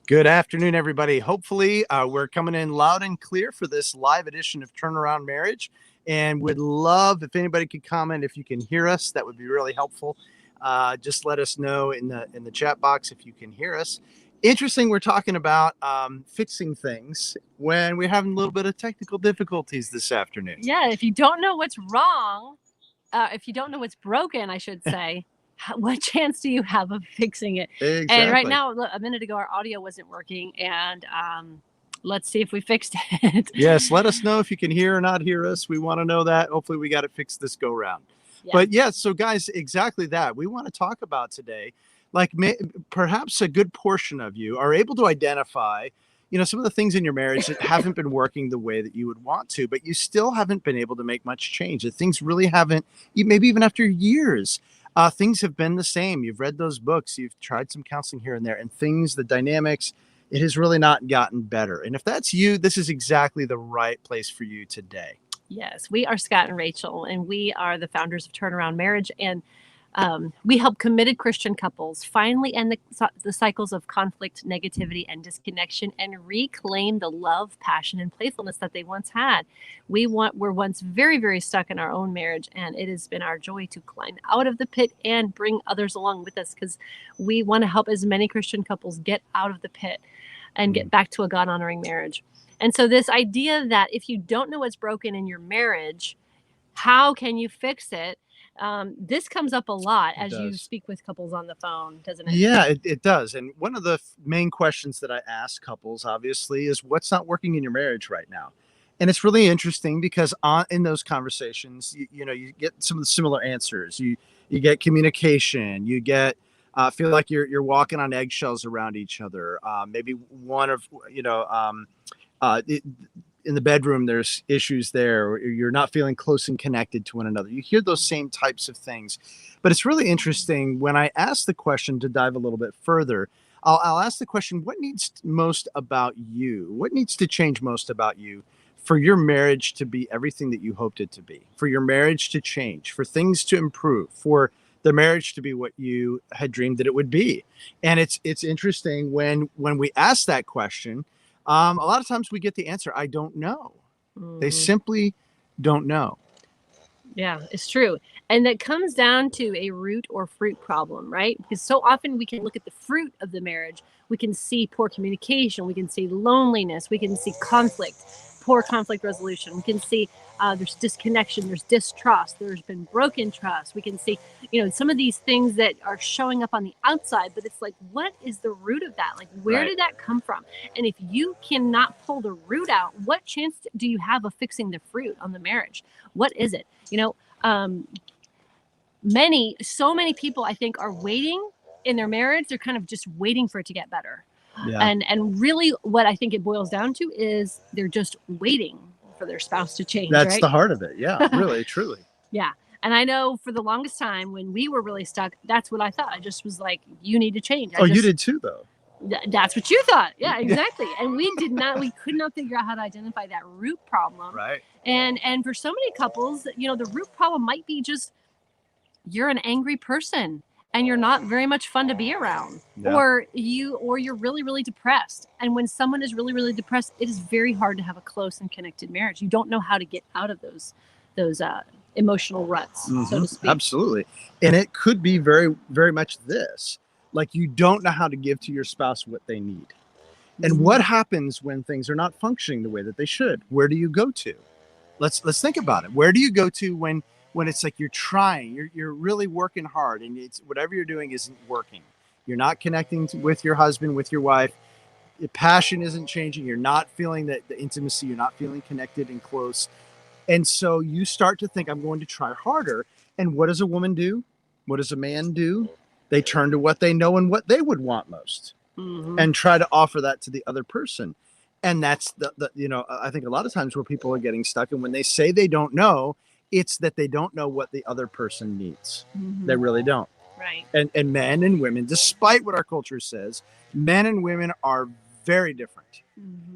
Good afternoon, everybody. Hopefully, we're coming in loud and clear for this live edition of Turnaround Marriage, and would love if anybody could comment if you can hear us. That would be really helpful. Just let us know in the chat box if you can hear us. Interesting, we're talking about fixing things when we're having a little bit of technical difficulties this afternoon. Yeah, if you don't know what's wrong, if you don't know what's broken, I should say, what chance do you have of fixing it? Exactly. And right now, a minute ago, our audio wasn't working, and let's see if we fixed it. Yes, let us know if you can hear or not hear us. We want to know that. Hopefully we got it fixed this go round. Yeah. But yeah, so guys, exactly that. We want to talk about today, like perhaps a good portion of you are able to identify, some of the things in your marriage that haven't been working the way that you would want to, but you still haven't been able to make much change. That things really haven't, maybe even after years, things have been the same. You've read those books, you've tried some counseling here and there, and things, the dynamics, it has really not gotten better. And if that's you, this is exactly the right place for you today. Yes, we are Scott and Rachel, and we are the founders of Turnaround Marriage, and we help committed Christian couples finally end the cycles of conflict, negativity, and disconnection, and reclaim the love, passion, and playfulness that they once had. Were once very, very stuck in our own marriage, and it has been our joy to climb out of the pit and bring others along with us, because we want to help as many Christian couples get out of the pit and get back to a God-honoring marriage. And so this idea that if you don't know what's broken in your marriage, how can you fix it? This comes up a lot as you speak with couples on the phone, doesn't it? Yeah, it does. And one of the main questions that I ask couples, obviously, is what's not working in your marriage right now? And it's really interesting because in those conversations, you get some of the similar answers. You get communication. You get feel like you're walking on eggshells around each other. Maybe one of in the bedroom, there's issues there, or you're not feeling close and connected to one another. You hear those same types of things. But it's really interesting when I ask the question, to dive a little bit further, I'll ask the question, what needs most about you? What needs to change most about you for your marriage to be everything that you hoped it to be, for your marriage to change, for things to improve, for the marriage to be what you had dreamed that it would be? And it's interesting when we ask that question, a lot of times we get the answer, I don't know. They simply don't know. Yeah, it's true. And that comes down to a root or fruit problem, right? Because so often we can look at the fruit of the marriage. We can see poor communication. We can see loneliness. We can see conflict, poor conflict resolution. We can see there's disconnection, there's distrust, there's been broken trust. We can see, some of these things that are showing up on the outside, but it's like, what is the root of that? Like, where did that come from? And if you cannot pull the root out, what chance do you have of fixing the fruit on the marriage? What is it? So many people, I think, are waiting in their marriage. They're kind of just waiting for it to get better. Yeah. And really what I think it boils down to is they're just waiting for their spouse to change. That's right? The heart of it. Yeah, really, truly. Yeah. And I know for the longest time when we were really stuck, that's what I thought. I just was like, you need to change. You did too, though. That's what you thought. Yeah, exactly. And we could not figure out how to identify that root problem. Right. And for so many couples, the root problem might be just you're an angry person and you're not very much fun to be around. Yeah. Or you're really, really depressed. And when someone is really, really depressed, it is very hard to have a close and connected marriage. You don't know how to get out of those emotional ruts, so to speak. Absolutely. And it could be very, very much this. Like, you don't know how to give to your spouse what they need. And what happens when things are not functioning the way that they should? Where do you go to? Let's think about it. Where do you go to when it's like you're trying, you're really working hard, and it's whatever you're doing isn't working? You're not connecting with your husband, with your wife. Your passion isn't changing. You're not feeling the intimacy. You're not feeling connected and close. And so you start to think, I'm going to try harder. And what does a woman do? What does a man do? They turn to what they know and what they would want most, and try to offer that to the other person. And that's I think a lot of times where people are getting stuck. And when they say they don't know, it's that they don't know what the other person needs. They really don't. Right. And men and women, despite what our culture says, men and women are very different.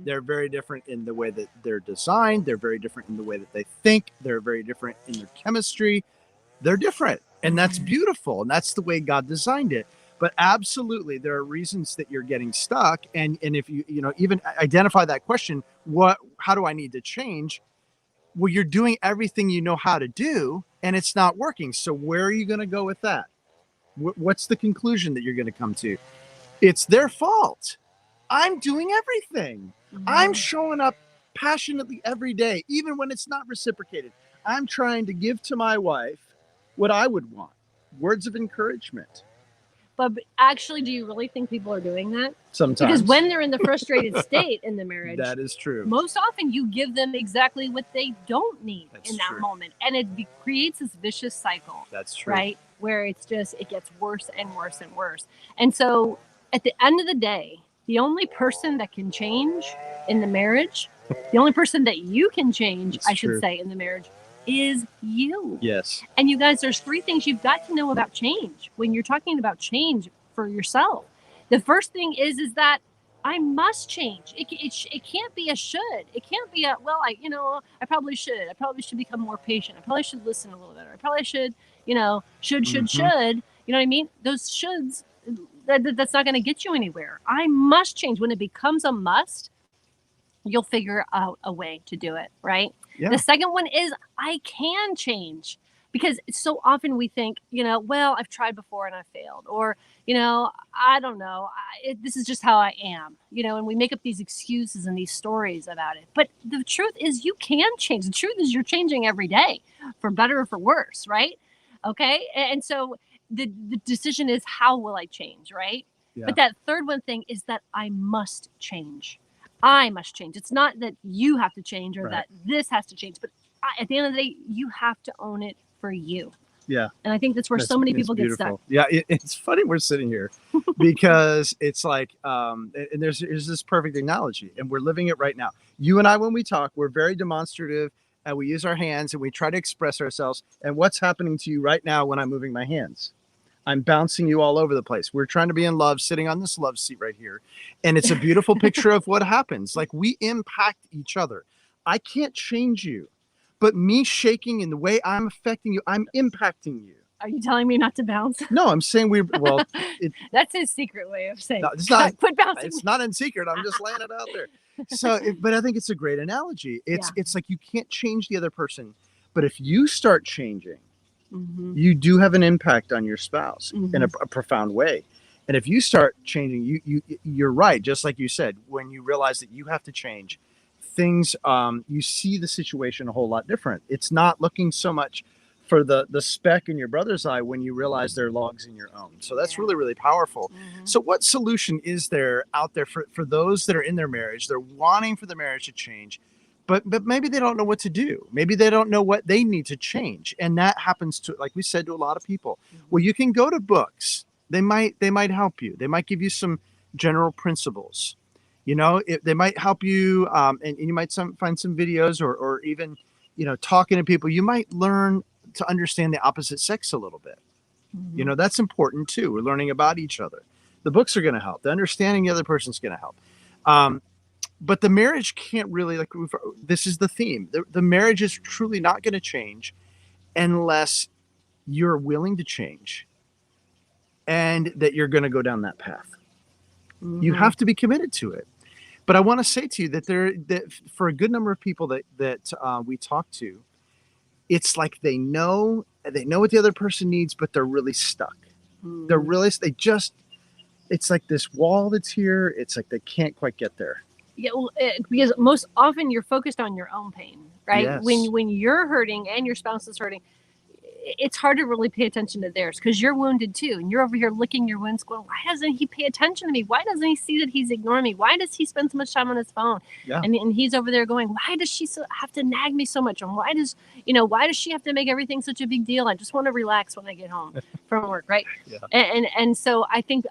They're very different in the way that they're designed. They're very different in the way that they think. They're very different in their chemistry. They're different. And that's beautiful. And that's the way God designed it. But absolutely, there are reasons that you're getting stuck. And if you, even identify that question, how do I need to change? Well, you're doing everything you know how to do and it's not working. So where are you going to go with that? What's the conclusion that you're going to come to? It's their fault. I'm doing everything. I'm showing up passionately every day, even when it's not reciprocated. I'm trying to give to my wife what I would want, words of encouragement. But actually, do you really think people are doing that? Sometimes. Because when they're in the frustrated state in the marriage, that is true. Most often you give them exactly what they don't need in that moment. And it creates this vicious cycle. That's true. Right? Where it gets worse and worse and worse. And so at the end of the day, the only person that can change in the marriage, the only person that you can change, I should say, in the marriage, is you. Yes. And you guys, there's 3 things you've got to know about change when you're talking about change for yourself. The first thing is that I must change. It can't be a should. It can't be well, I probably should. I probably should become more patient. I probably should listen a little better. I probably should, should. You know what I mean? Those shoulds, that's not going to get you anywhere. I must change. When it becomes a must, you'll figure out a way to do it, right? Yeah. The second one is I can change, because so often we think, well, I've tried before and I failed, or, I don't know, this is just how I am, and we make up these excuses and these stories about it. But the truth is you can change. The truth is you're changing every day, for better or for worse, right? Okay. And so the decision is, how will I change, right? Yeah. But that third one thing is that I must change. I must change. It's not that you have to change or that this has to change, but at the end of the day, you have to own it for you. Yeah. And I think that's where so many people get stuck. Yeah. It's funny we're sitting here because it's like, and there's this perfect analogy, and we're living it right now. You and I, when we talk, we're very demonstrative, and we use our hands and we try to express ourselves. And what's happening to you right now when I'm moving my hands? I'm bouncing you all over the place. We're trying to be in love, sitting on this love seat right here. And it's a beautiful picture of what happens. Like, we impact each other. I can't change you, but me shaking in the way I'm affecting you, I'm impacting you. Are you telling me not to bounce? No, I'm saying that's his secret way of saying, no, it's not, quit bouncing. It's not in secret. I'm just laying it out there. So, but I think it's a great analogy. It's like, you can't change the other person, but if you start changing, you do have an impact on your spouse in a profound way. And if you start changing, you're right. Just like you said, when you realize that you have to change things, you see the situation a whole lot different. It's not looking so much for the speck in your brother's eye when you realize there are logs in your own. So that's really, really powerful. So what solution is there out there for those that are in their marriage? They're wanting for the marriage to change, but maybe they don't know what to do. Maybe they don't know what they need to change. And that happens to, like we said, to a lot of people. Well, you can go to books. They might help you. They might give you some general principles. They might help you, and you might find some videos or even, talking to people. You might learn to understand the opposite sex a little bit. That's important too. We're learning about each other. The books are going to help. The understanding the other person's going to help. But the marriage can't really, this is the theme. The marriage is truly not going to change unless you're willing to change and that you're going to go down that path. You have to be committed to it. But I want to say to you that for a good number of people that we talk to, it's like they know what the other person needs, but they're really stuck. It's like this wall that's here. It's like they can't quite get there. Yeah, well, because most often you're focused on your own pain, right? Yes. When you're hurting and your spouse is hurting, it's hard to really pay attention to theirs because you're wounded too. And you're over here licking your wounds going, why doesn't he pay attention to me? Why doesn't he see that he's ignoring me? Why does he spend so much time on his phone? Yeah. And he's over there going, why does she have to nag me so much? And why does she have to make everything such a big deal? I just want to relax when I get home from work, right? Yeah. And so I think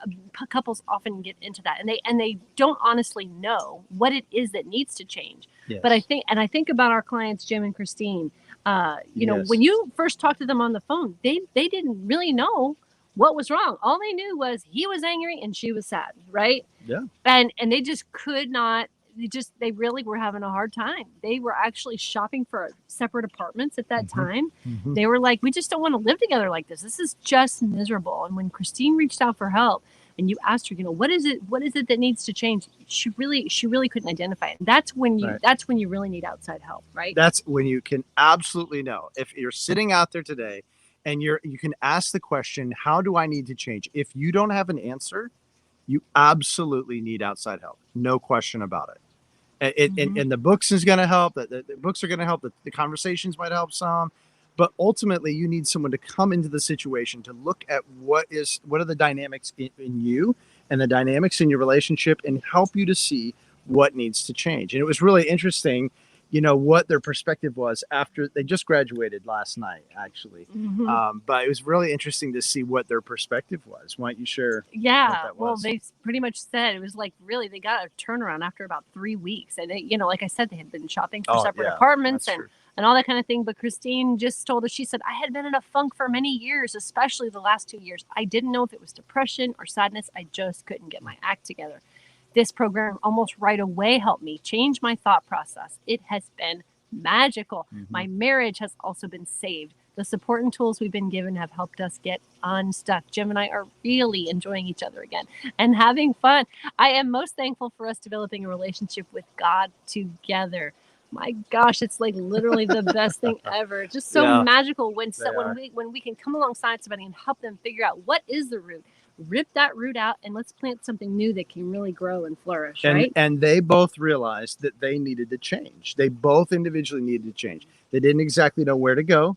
couples often get into that and they don't honestly know what it is that needs to change. Yes. But I think about our clients, Jim and Christine. Yes. When you first talked to them on the phone, they didn't really know what was wrong. All they knew was he was angry and she was sad, right? Yeah. And they just could not they really were having a hard time. They were actually shopping for separate apartments at that time. They were like, we just don't want to live together like this. This is just miserable. And when Christine reached out for help and you asked her, what is it that needs to change? She really couldn't identify it. That's when you really need outside help, right? That's when you can absolutely know. If you're sitting out there today and you can ask the question, how do I need to change? If you don't have an answer, you absolutely need outside help. No question about it. And the books is going to help. The books are going to help. The conversations might help some. But ultimately, you need someone to come into the situation to look at what are the dynamics in you and the dynamics in your relationship and help you to see what needs to change. And it was really interesting, what their perspective was after they just graduated last night, actually. But it was really interesting to see what their perspective was. Why don't you share? Yeah, well, they pretty much said it was like really they got a turnaround after about 3 weeks, and they, like I said, they had been shopping for separate apartments and all that kind of thing. But Christine just told us, she said, I had been in a funk for many years, especially the last 2 years. I didn't know if it was depression or sadness. I just couldn't get my act together. This program almost right away helped me change my thought process. It has been magical. My marriage has also been saved. The support and tools we've been given have helped us get unstuck. Jim and I are really enjoying each other again and having fun. I am most thankful for us developing a relationship with God together. My gosh, it's like literally the best thing ever. Just so magical when we can come alongside somebody and help them figure out what is the root. Rip that root out and let's plant something new that can really grow and flourish, right? And they both realized that they needed to change. They both individually needed to change. They didn't exactly know where to go.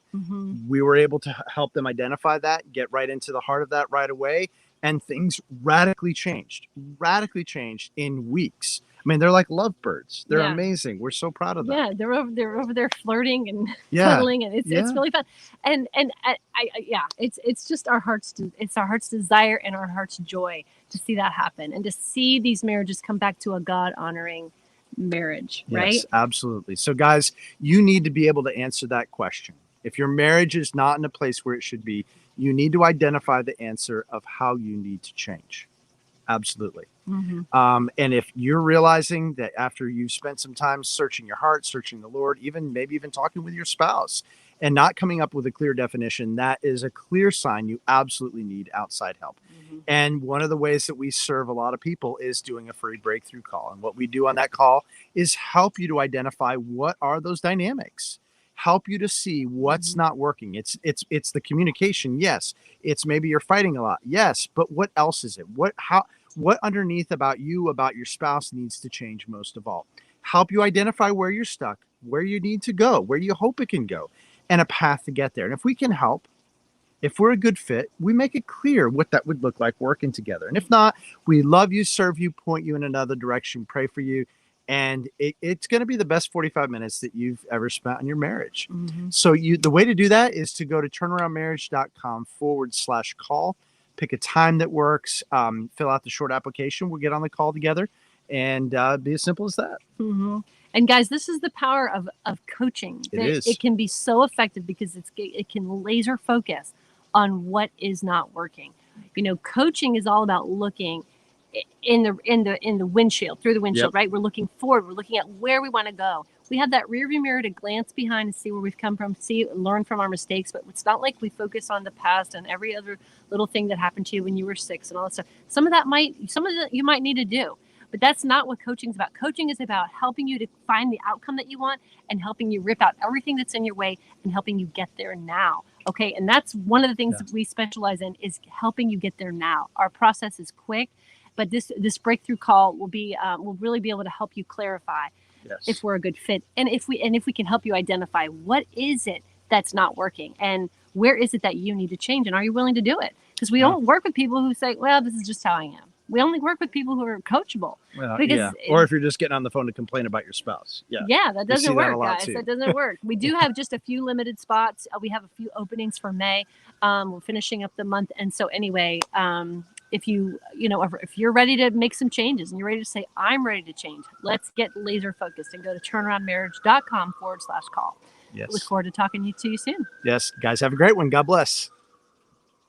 We were able to help them identify that, get right into the heart of that right away, and things radically changed in weeks. I mean, they're like lovebirds. They're amazing. We're so proud of them. Yeah, they're over there flirting and cuddling, and it's really fun. And it's just our heart's desire and our heart's joy to see that happen and to see these marriages come back to a God honoring marriage, right? Yes, absolutely. So guys, you need to be able to answer that question. If your marriage is not in a place where it should be, you need to identify the answer of how you need to change. Absolutely. And if you're realizing that after you've spent some time searching your heart, searching the Lord, maybe even talking with your spouse and not coming up with a clear definition, that is a clear sign you absolutely need outside help. And one of the ways that we serve a lot of people is doing a free breakthrough call. And what we do on that call is help you to identify what are those dynamics, help you to see what's not working. It's the communication. Yes. It's maybe you're fighting a lot. Yes. But what else is it? What underneath about your spouse needs to change most of all? Help you identify where you're stuck, where you need to go, where you hope it can go, and a path to get there. And if we can help, if we're a good fit, we make it clear what that would look like working together. And if not, we love you, serve you, point you in another direction, pray for you. And it's going to be the best 45 minutes that you've ever spent on your marriage. So the way to do that is to go to turnaroundmarriage.com/call. Pick a time that works, fill out the short application. We'll get on the call together and be as simple as that. And guys, this is the power of coaching. It can be so effective because it can laser focus on what is not working. Coaching is all about looking in the windshield, through the windshield, right? We're looking forward. We're looking at where we want to go. We have that rear view mirror to glance behind and see where we've come from, learn from our mistakes. But it's not like we focus on the past and every other little thing that happened to you when you were 6 and all that stuff. Some of that you might need to do, but that's not what coaching is about. Coaching is about helping you to find the outcome that you want and helping you rip out everything that's in your way and helping you get there now. Okay. And that's one of the things that we specialize in is helping you get there now. Our process is quick, but this breakthrough call will really be able to help you clarify if we're a good fit, and if we can help you identify what is it that's not working and where is it that you need to change, and are you willing to do it? Because we don't work with people who say, well, this is just how I am. We only work with people who are coachable. Or if you're just getting on the phone to complain about your spouse. That doesn't work, guys. That doesn't work. We do have just a few limited spots. We have a few openings for May. We're finishing up the month, and so anyway, if you're ready to make some changes and you're ready to say, I'm ready to change, let's get laser focused and go to turnaroundmarriage.com/call. Look forward to talking to you soon. Yes, guys, have a great one. God bless.